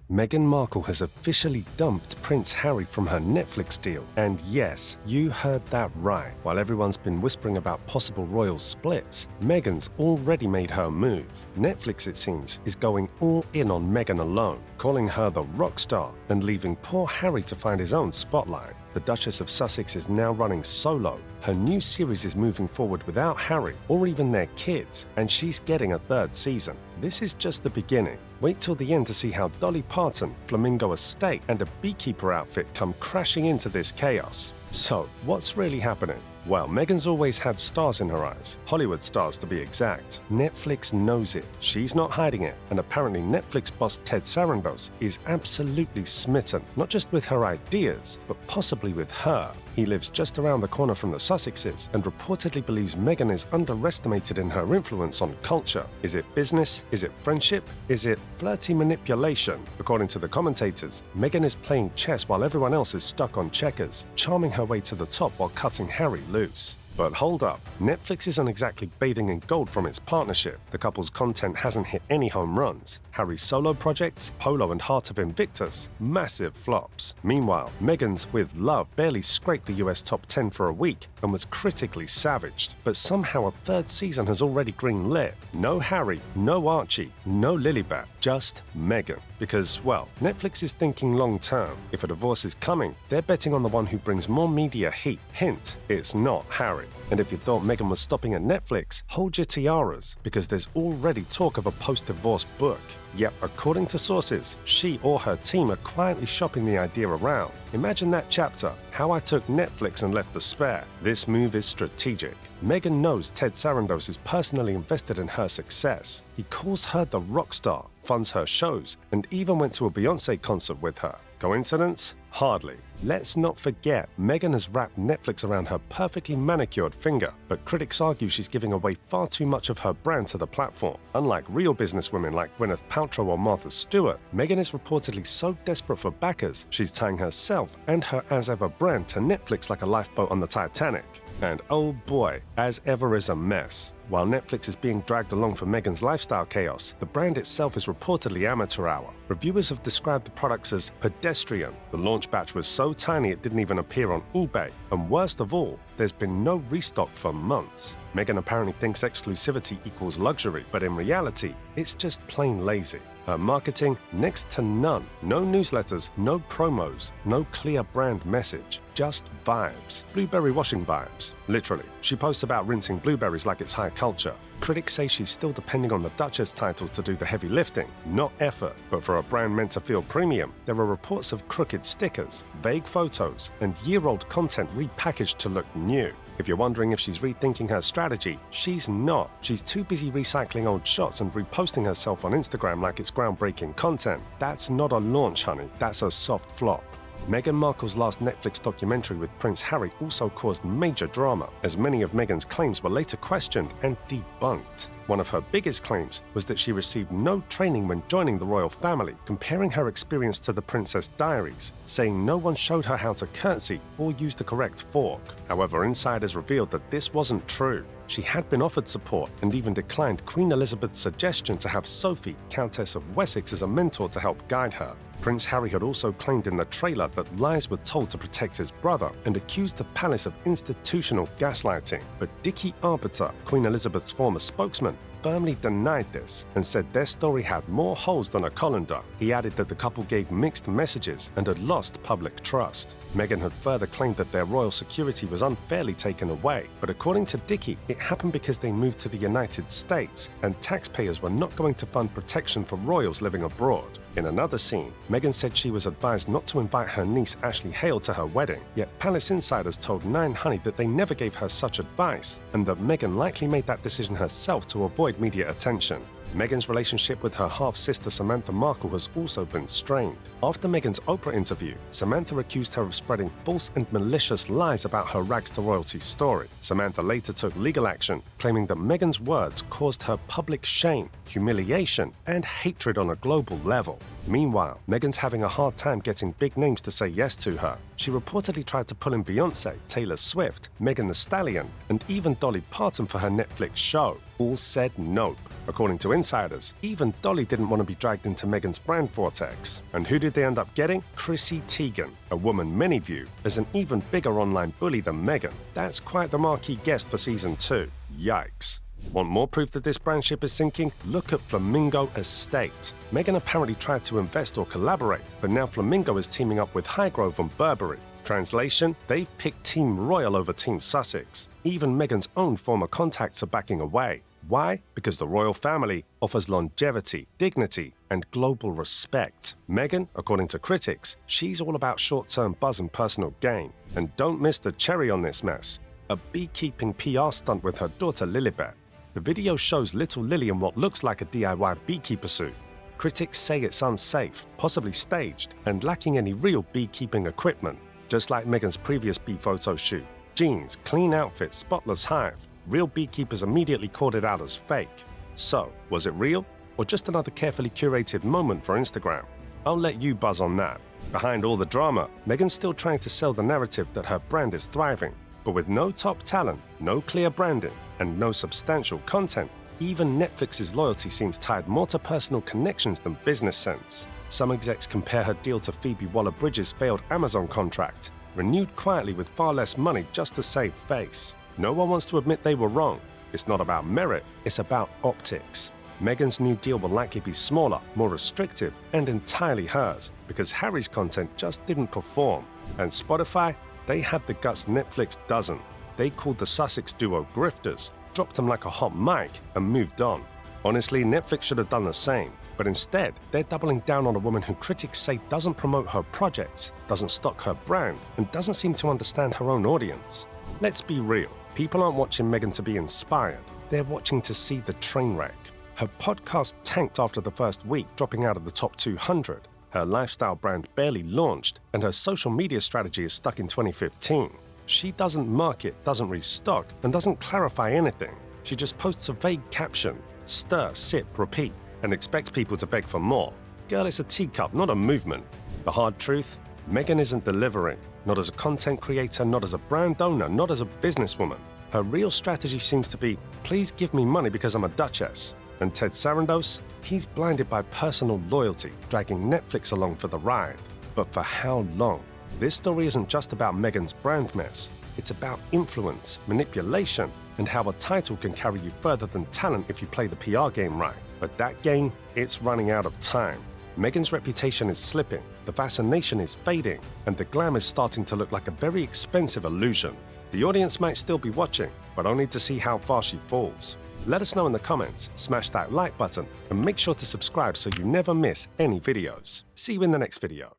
Meghan Markle has officially dumped Prince Harry from her Netflix deal. And yes, you heard that right. While everyone's been whispering about possible royal splits, Meghan's already made her move. Netflix, it seems, is going all in on Meghan alone, calling her the rock star and leaving poor Harry to find his own spotlight. The Duchess of Sussex is now running solo. Her new series is moving forward without Harry or even their kids, and she's getting a third season. This is just the beginning. Wait till the end to see how Dolly Parton, Flamingo Estate, and a beekeeper outfit come crashing into this chaos. So, what's really happening? Well, Meghan's always had stars in her eyes, Hollywood stars to be exact. Netflix knows it, she's not hiding it, and apparently Netflix boss Ted Sarandos is absolutely smitten, not just with her ideas, but possibly with her. He lives just around the corner from the Sussexes and reportedly believes Meghan is underestimated in her influence on culture. Is it business? Is it friendship? Is it flirty manipulation? According to the commentators, Meghan is playing chess while everyone else is stuck on checkers, charming her way to the top while cutting Harry loose. But hold up, Netflix isn't exactly bathing in gold from its partnership. The couple's content hasn't hit any home runs. Harry's solo projects, Polo and Heart of Invictus, massive flops. Meanwhile, Meghan's With Love barely scraped the US top 10 for a week and was critically savaged. But somehow a third season has already green-lit. No Harry, no Archie, no Lilibet, just Meghan. Because, well, Netflix is thinking long-term. If a divorce is coming, they're betting on the one who brings more media heat. Hint, it's not Harry. And if you thought Meghan was stopping at Netflix, hold your tiaras, because there's already talk of a post-divorce book. Yep, according to sources, she or her team are quietly shopping the idea around. Imagine that chapter, How I Took Netflix and Left the Spare. This move is strategic. Meghan knows Ted Sarandos is personally invested in her success. He calls her the rock star, funds her shows, and even went to a Beyoncé concert with her. Coincidence? Hardly. Let's not forget, Meghan has wrapped Netflix around her perfectly manicured finger, but critics argue she's giving away far too much of her brand to the platform. Unlike real businesswomen like Gwyneth Paltrow or Martha Stewart, Meghan is reportedly so desperate for backers, she's tying herself and her As Ever brand to Netflix like a lifeboat on the Titanic. And oh boy, As Ever is a mess. While Netflix is being dragged along for Meghan's lifestyle chaos, the brand itself is reportedly amateur hour. Reviewers have described the products as pedestrian. The launch batch was so tiny it didn't even appear on eBay. And worst of all, there's been no restock for months. Meghan apparently thinks exclusivity equals luxury, but in reality, it's just plain lazy. Her marketing, next to none. No newsletters, no promos, no clear brand message. Just vibes. Blueberry washing vibes. Literally. She posts about rinsing blueberries like it's high culture. Critics say she's still depending on the Duchess title to do the heavy lifting, not effort. But for a brand meant to feel premium, there are reports of crooked stickers, vague photos, and year-old content repackaged to look new. If you're wondering if she's rethinking her strategy, she's not. She's too busy recycling old shots and reposting herself on Instagram like it's groundbreaking content. That's not a launch, honey. That's a soft flop. Meghan Markle's last Netflix documentary with Prince Harry also caused major drama, as many of Meghan's claims were later questioned and debunked. One of her biggest claims was that she received no training when joining the royal family, comparing her experience to the Princess Diaries, saying no one showed her how to curtsy or use the correct fork. However, insiders revealed that this wasn't true. She had been offered support and even declined Queen Elizabeth's suggestion to have Sophie, Countess of Wessex, as a mentor to help guide her. Prince Harry had also claimed in the trailer that lies were told to protect his brother and accused the palace of institutional gaslighting. But Dickie Arbiter, Queen Elizabeth's former spokesman, firmly denied this and said their story had more holes than a colander. He added that the couple gave mixed messages and had lost public trust. Meghan had further claimed that their royal security was unfairly taken away, but according to Dickie, it happened because they moved to the United States and taxpayers were not going to fund protection for royals living abroad. In another scene, Meghan said she was advised not to invite her niece Ashley Hale to her wedding, yet palace insiders told Nine Honey that they never gave her such advice, and that Meghan likely made that decision herself to avoid media attention. Meghan's relationship with her half-sister Samantha Markle has also been strained. After Meghan's Oprah interview, Samantha accused her of spreading false and malicious lies about her rags-to-royalty story. Samantha later took legal action, claiming that Meghan's words caused her public shame, humiliation, and hatred on a global level. Meanwhile, Meghan's having a hard time getting big names to say yes to her. She reportedly tried to pull in Beyoncé, Taylor Swift, Megan Thee Stallion, and even Dolly Parton for her Netflix show. all said nope. According to insiders, even Dolly didn't want to be dragged into Meghan's brand vortex. And who did they end up getting? Chrissy Teigen, a woman many view as an even bigger online bully than Meghan. That's quite the marquee guest for season 2. Yikes. Want more proof that this brand ship is sinking? Look at Flamingo Estate. Meghan apparently tried to invest or collaborate, but now Flamingo is teaming up with Highgrove and Burberry. Translation, they've picked Team Royal over Team Sussex. Even Meghan's own former contacts are backing away. Why? Because the royal family offers longevity, dignity, and global respect. Meghan, according to critics, she's all about short-term buzz and personal gain. And don't miss the cherry on this mess, a beekeeping PR stunt with her daughter Lilibet. The video shows little Lily in what looks like a DIY beekeeper suit. Critics say it's unsafe, possibly staged, and lacking any real beekeeping equipment, just like Meghan's previous bee photo shoot. Jeans, clean outfit, spotless hive. Real beekeepers immediately called it out as fake. So, was it real, or just another carefully curated moment for Instagram? I'll let you buzz on that. Behind all the drama, Meghan's still trying to sell the narrative that her brand is thriving. But with no top talent, no clear branding, and no substantial content, even Netflix's loyalty seems tied more to personal connections than business sense. Some execs compare her deal to Phoebe Waller-Bridge's failed Amazon contract, renewed quietly with far less money just to save face. No one wants to admit they were wrong. It's not about merit, it's about optics. Meghan's new deal will likely be smaller, more restrictive, and entirely hers, because Harry's content just didn't perform. And Spotify? They had the guts Netflix doesn't. They called the Sussex duo grifters, dropped them like a hot mic, and moved on. Honestly, Netflix should have done the same. But instead, they're doubling down on a woman who critics say doesn't promote her projects, doesn't stock her brand, and doesn't seem to understand her own audience. Let's be real. People aren't watching Meghan to be inspired. They're watching to see the train wreck. Her podcast tanked after the first week, dropping out of the top 200. Her lifestyle brand barely launched, and her social media strategy is stuck in 2015. She doesn't market, doesn't restock, and doesn't clarify anything. She just posts a vague caption, stir, sip, repeat, and expects people to beg for more. Girl, it's a teacup, not a movement. The hard truth? Meghan isn't delivering. Not as a content creator, not as a brand owner, not as a businesswoman. Her real strategy seems to be, please give me money because I'm a duchess. And Ted Sarandos? He's blinded by personal loyalty, dragging Netflix along for the ride. But for how long? This story isn't just about Meghan's brand mess. It's about influence, manipulation, and how a title can carry you further than talent if you play the PR game right. But that game, it's running out of time. Meghan's reputation is slipping, the fascination is fading, and the glam is starting to look like a very expensive illusion. The audience might still be watching, but only to see how far she falls. Let us know in the comments, smash that like button, and make sure to subscribe so you never miss any videos. See you in the next video.